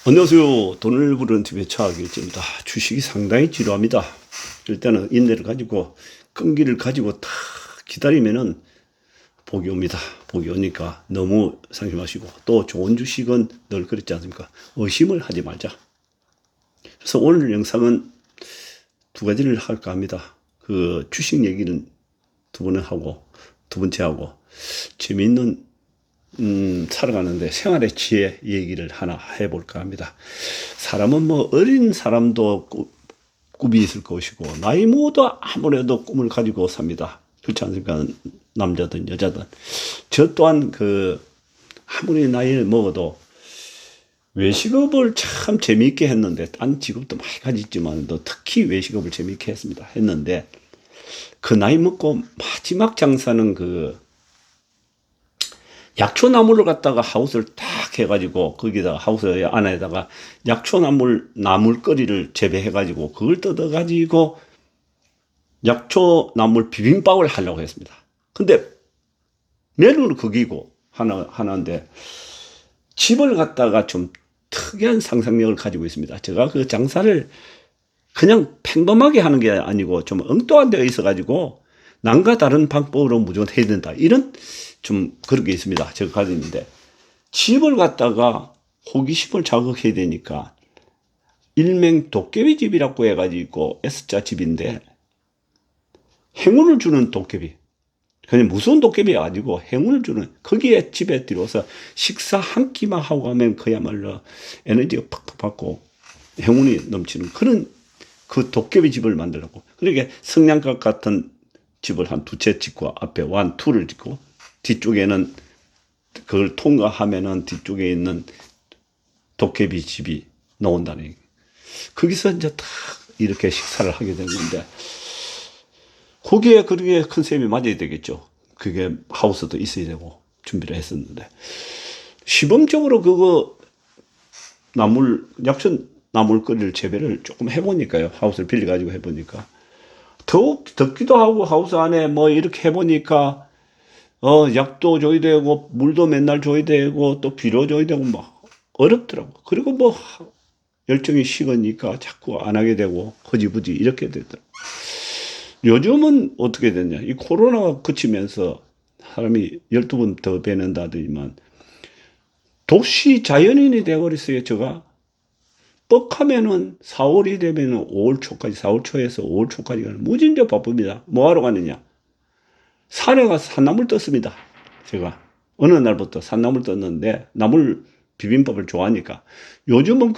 안녕하세요. 돈을 부르는 TV의 차길재입니다. 주식이 상당히 지루합니다. 일단은 인내를 가지고 끈기를 가지고 탁 기다리면은 복이 옵니다. 복이 오니까 너무 상심하시고, 또 좋은 주식은 늘 그랬지 않습니까? 의심을 하지 말자. 그래서 오늘 영상은 두 가지를 할까 합니다. 그 주식 얘기는 두 번을 하고, 두 번째 하고 재미있는 살아가는데 생활의 지혜 얘기를 하나 해볼까 합니다. 사람은 뭐 어린 사람도 꿈이 있을 것이고 나이 모두 아무래도 꿈을 가지고 삽니다. 그렇지 않습니까? 남자든 여자든. 저 또한 아무리 나이를 먹어도 외식업을 참 재미있게 했는데, 딴 직업도 많이 가졌지만 특히 외식업을 재미있게 했는데 그 나이 먹고 마지막 장사는 약초나무를 갖다가 하우스를 딱 해가지고 거기다가 하우스 안에다가 나물거리를 재배해가지고 그걸 뜯어가지고 약초나물 비빔밥을 하려고 했습니다. 근데 메뉴는 거기고 하나인데 집을 갖다가 좀 특이한 상상력을 가지고 있습니다. 제가 그 장사를 그냥 평범하게 하는 게 아니고 좀 엉뚱한 데가 있어가지고 남과 다른 방법으로 무조건 해야 된다, 이런 좀 그런 게 있습니다. 제가 가지고 있는데, 집을 갖다가 호기심을 자극해야 되니까 일명 도깨비 집이라고 해가지고 S자 집인데, 행운을 주는 도깨비, 그냥 무서운 도깨비가 아니고 행운을 주는, 거기에 집에 들어와서 식사 한 끼만 하고 가면 그야말로 에너지가 팍팍 받고 행운이 넘치는 그런 그 도깨비 집을 만들라고. 그러니까 성냥갑 같은 집을 한 두 채 짓고 앞에 완투를 짓고 뒤쪽에는 그걸 통과하면은 뒤쪽에 있는 도깨비 집이 나온다는 얘기. 거기서 이제 딱 이렇게 식사를 하게 된 건데, 거기에 그렇게 컨셉이 맞아야 되겠죠. 그게 하우스도 있어야 되고 준비를 했었는데, 시범적으로 약초 나물거리를 재배를 조금 해보니까요. 하우스를 빌려가지고 해보니까 더욱 덥기도 하고, 하우스 안에 뭐 이렇게 해보니까 약도 줘야 되고 물도 맨날 줘야 되고 또 비료 줘야 되고 막 어렵더라고. 그리고 뭐 열정이 식으니까 자꾸 안 하게 되고 허지부지 이렇게 되더라고. 요즘은 어떻게 됐냐, 이 코로나가 그치면서 사람이 12번 더 뵈는다더니만 도시 자연인이 되어버렸어요. 제가 뻑하면은 4월이 되면은 5월 초까지, 4월 초에서 5월 초까지가 무진장 바쁩니다. 뭐하러 가느냐, 산에 가서 산나물 떴습니다. 제가 어느 날부터 산나물 떴는데, 나물 비빔밥을 좋아하니까. 요즘은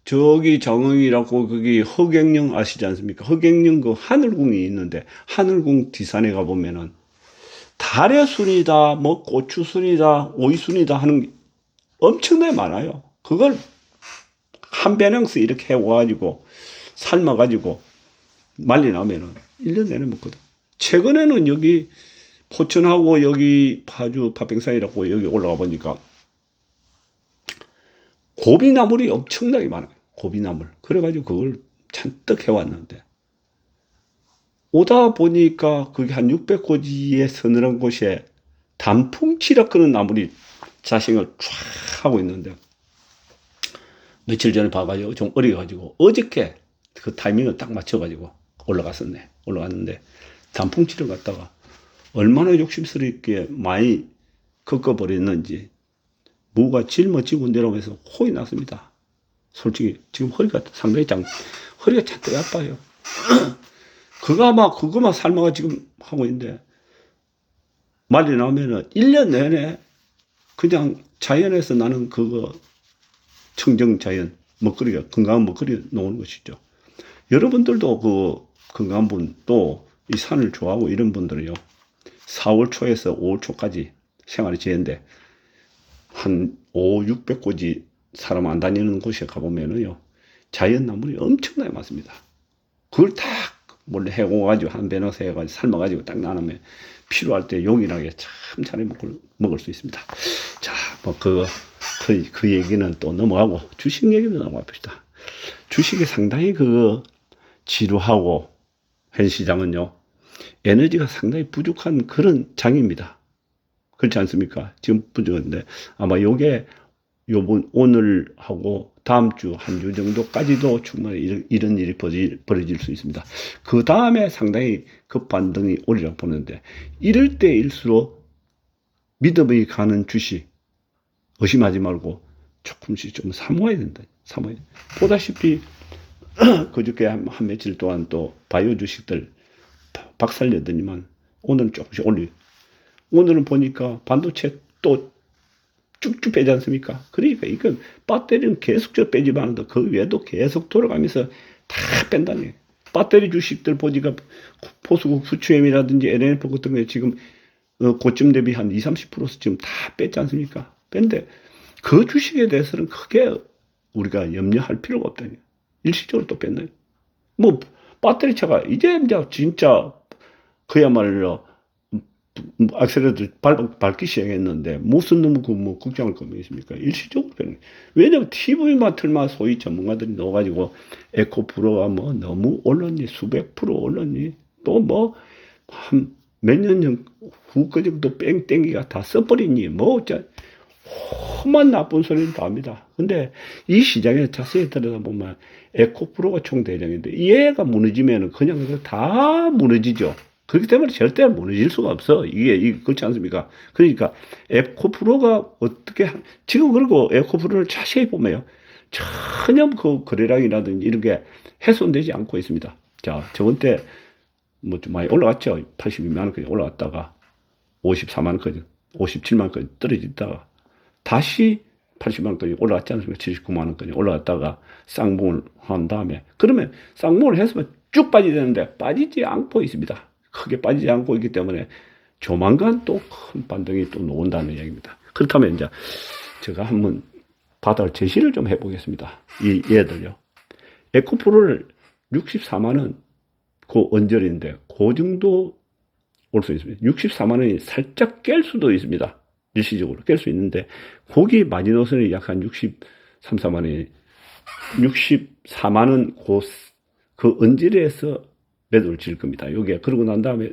저기 장흥이라고 거기 허경영 아시지 않습니까? 허경영 그 하늘궁이 있는데, 하늘궁 뒷산에 가보면은 달의 순이다, 뭐 고추 순이다, 오이 순이다 하는 게 엄청나게 많아요. 그걸 한 배낭씩 이렇게 해와가지고 삶아가지고 말리 나면은 1년 내내 먹거든. 최근에는 여기 포천하고 여기 파주 파평산이라고 여기 올라가 보니까 고비나물이 엄청나게 많아요. 고비나물. 그래가지고 그걸 잔뜩 해왔는데, 오다 보니까 그게 한 600고지의 서늘한 곳에 단풍치라 그런 나물이 자생을 쫙 하고 있는데, 며칠 전에 봐가지고 좀 어려가지고 어저께 그 타이밍을 딱 맞춰가지고 올라갔는데 단풍치를 갖다가 얼마나 욕심스럽게 많이 꺾어버렸는지 무가 짊어지고 내려오면서 혼이 났습니다. 솔직히 지금 허리가 상당히 허리가 잔뜩 아파요. 그거만 삶아가 지금 하고 있는데, 말이 나오면은 1년 내내 그냥 자연에서 나는 청정 자연 먹거리가, 건강한 먹거리 놓는 것이죠. 여러분들도 건강한 분, 또 이 산을 좋아하고 이런 분들은요, 4월 초에서 5월 초까지 생활이 지는데 한 600고지 사람 안 다니는 곳에 가보면은요, 자연나물이 엄청나게 많습니다. 그걸 딱 몰래 해고가지고 한 배너서 해가지고 삶아가지고 딱 나누면 필요할 때 용이하게 참 잘 먹을 수 있습니다. 자, 뭐 그 얘기는 또 넘어가고 주식 얘기로 넘어가 봅시다. 주식이 상당히 지루하고, 현 시장은요, 에너지가 상당히 부족한 그런 장입니다. 그렇지 않습니까? 지금 부족한데 아마 요게 요번 오늘하고 다음 주 한 주 정도까지도 충분히 이런 일이 벌어질 수 있습니다. 그 다음에 상당히 급반등이 오리라고 보는데, 이럴 때일수록 믿음이 가는 주식 의심하지 말고 조금씩 좀 사모아야 된다. 사모아야 돼. 보다시피 그저께 한 며칠 동안 또 바이오 주식들 박살내더니만 오늘은 조금씩 올리. 오늘은 보니까 반도체 또 쭉쭉 빼지 않습니까? 그러니까 이건 배터리는 계속적으로 빼지만 않는다. 그 외에도 계속 돌아가면서 다 뺀다는 거예요. 배터리 주식들 보니까 포스코 퓨처엠이라든지 LNF 같은 거 지금 고점 대비 한 20, 30% 지금 다 뺐지 않습니까? 뺀데 그 주식에 대해서는 크게 우리가 염려할 필요가 없다는 거예요. 일시적으로 또 뺐나요? 뭐 배터리차가 이제 진짜 그야말로 악셀레이터 밟기 시작했는데 무슨 놈 뭐 걱정할 거 있습니까? 일시적으로 되는. 왜냐면 TV만 틀만 소위 전문가들이 넣어가지고 에코프로가 뭐 너무 올랐니 수백 프로 올랐니 또 뭐 한 몇 년 후까지도 뺑뺑이가 다 써버리니 뭐 어쩌 험한 나쁜 소리는 다 합니다. 근데 이 시장에 자세히 들여다보면 에코프로가 총대장인데 얘가 무너지면 그냥 다 무너지죠. 그렇기 때문에 절대 무너질 수가 없어. 이게 그렇지 않습니까? 그러니까 에코프로가 어떻게 지금 그리고 에코프로를 자세히 보면요, 전혀 그 거래량이라든지 이런 게 훼손되지 않고 있습니다. 자, 저번 때 뭐 좀 많이 올라갔죠. 82만 원까지 올라갔다가 54만 원까지, 57만 원까지 떨어졌다가 다시 80만 원까지 올라갔지 않습니까? 79만 원까지 올라갔다가 쌍봉을 한 다음에, 그러면 쌍봉을 했으면 쭉 빠지야 되는데 빠지지 않고 있습니다. 크게 빠지지 않고 있기 때문에 조만간 또 큰 반등이 또 나온다는 이야기입니다. 그렇다면 이제 제가 한번 바닥 제시를 좀 해보겠습니다. 이 얘들요. 에코프로를 64만 원 그 언저리인데 그 정도 올 수 있습니다. 64만 원이 살짝 깰 수도 있습니다. 일시적으로 깰 수 있는데 거기 마지노선이 약 한 63, 4만 원이 64만 원 그 언저리에서 매도를 질 겁니다. 요게 그러고 난 다음에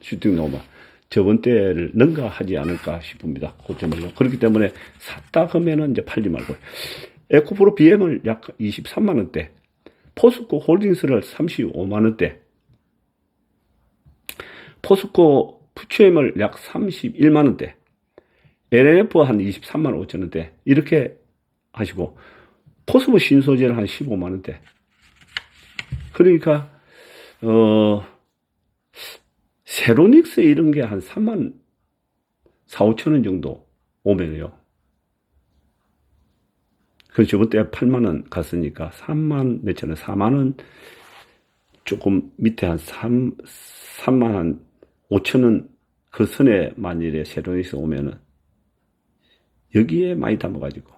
슈팅 나오면 저번 때를 능가하지 않을까 싶습니다. 고점을요. 그렇기 때문에 샀다 하면은 이제 팔지 말고 에코프로 BM을 약 23만 원대, 포스코 홀딩스를 35만 원대, 포스코 퓨처엠을 약 31만 원대, LNF 한 23만 5천 원대 이렇게 하시고 포스코 신소재를 한 15만 원대. 그러니까 세로닉스 이런 게 한 3만 4, 5천 원 정도 오면요. 그 저번 때 8만 원 갔으니까 3만 몇천 원, 4만 원 조금 밑에 한 3만 한 5천 원 그 선에 만일에 세로닉스 오면은 여기에 많이 담아가지고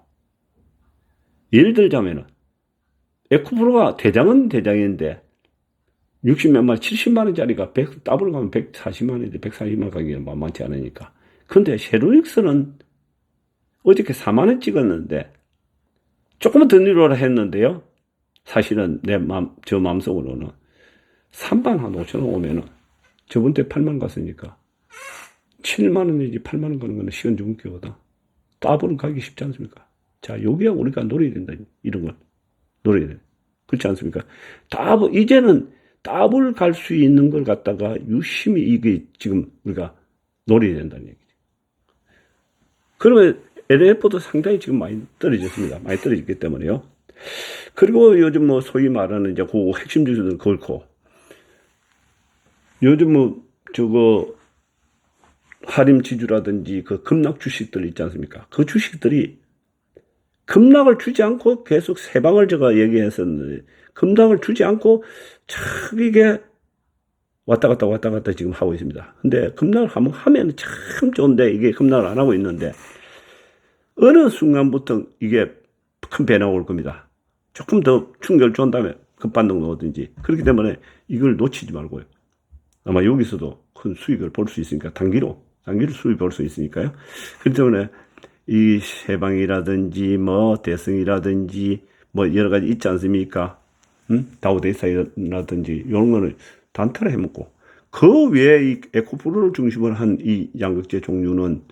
예를 들자면은 에코프로가 대장은 대장인데 60몇 만, 70만 원짜리가 더블 가면 140만 원인데 140만 원 가격이 만만치 않으니까. 근데 세로닉스는 어저께 4만 원 찍었는데 조금만 더 내려오라 했는데요. 사실은 저 마음속으로는 3만 한 5천 원 오면은 저번 때 8만 갔으니까 7만 원 내지 8만 원 가는 거는 시간 좀 웃기거든. 더블은 가기 쉽지 않습니까? 자, 여기야 우리가 노려야 된다. 이런 걸 노려야 돼. 그렇지 않습니까? 이제는 더블 갈 수 있는 걸 갖다가 유심히 이게 지금 우리가 노려야 된다는 얘기죠. 그러면 LNF도 상당히 지금 많이 떨어졌습니다. 많이 떨어졌기 때문에요. 그리고 요즘 뭐 소위 말하는 이제 그 핵심 주주들 그렇고 요즘 뭐 저거 하림 지주라든지 그 급락 주식들 있지 않습니까? 그 주식들이 급락을 주지 않고 계속 세 방을 제가 얘기했었는데 급락을 주지 않고 참 이게 왔다 갔다 지금 하고 있습니다. 근데 급락을 한번 하면 참 좋은데 이게 급락을 안 하고 있는데 어느 순간부터 이게 큰 변화가 올 겁니다. 조금 더 충격을 준 다음에 급반등 나오든지. 그렇기 때문에 이걸 놓치지 말고요. 아마 여기서도 큰 수익을 볼 수 있으니까 단기로 수익 볼 수 있으니까요. 그렇기 때문에 이 세방이라든지 뭐 대성이라든지 뭐 여러 가지 있지 않습니까? 다우데이사이라든지 이런 거는 단타를 해먹고 그 외에 이 에코프로를 중심으로 한 이 양극재 종류는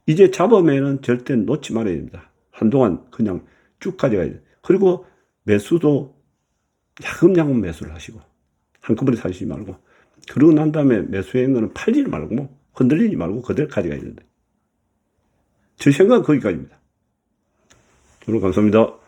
이제 잡으면은 절대 놓지 말아야 됩니다. 한동안 그냥 쭉 가져가야 돼. 그리고 매수도 야금야금 매수를 하시고 한꺼번에 사시지 말고, 그러고 난 다음에 매수한 거는 팔지 말고 뭐 흔들리지 말고 그대로 가져가야 된다. 제 생각은 거기까지입니다. 오늘 감사합니다.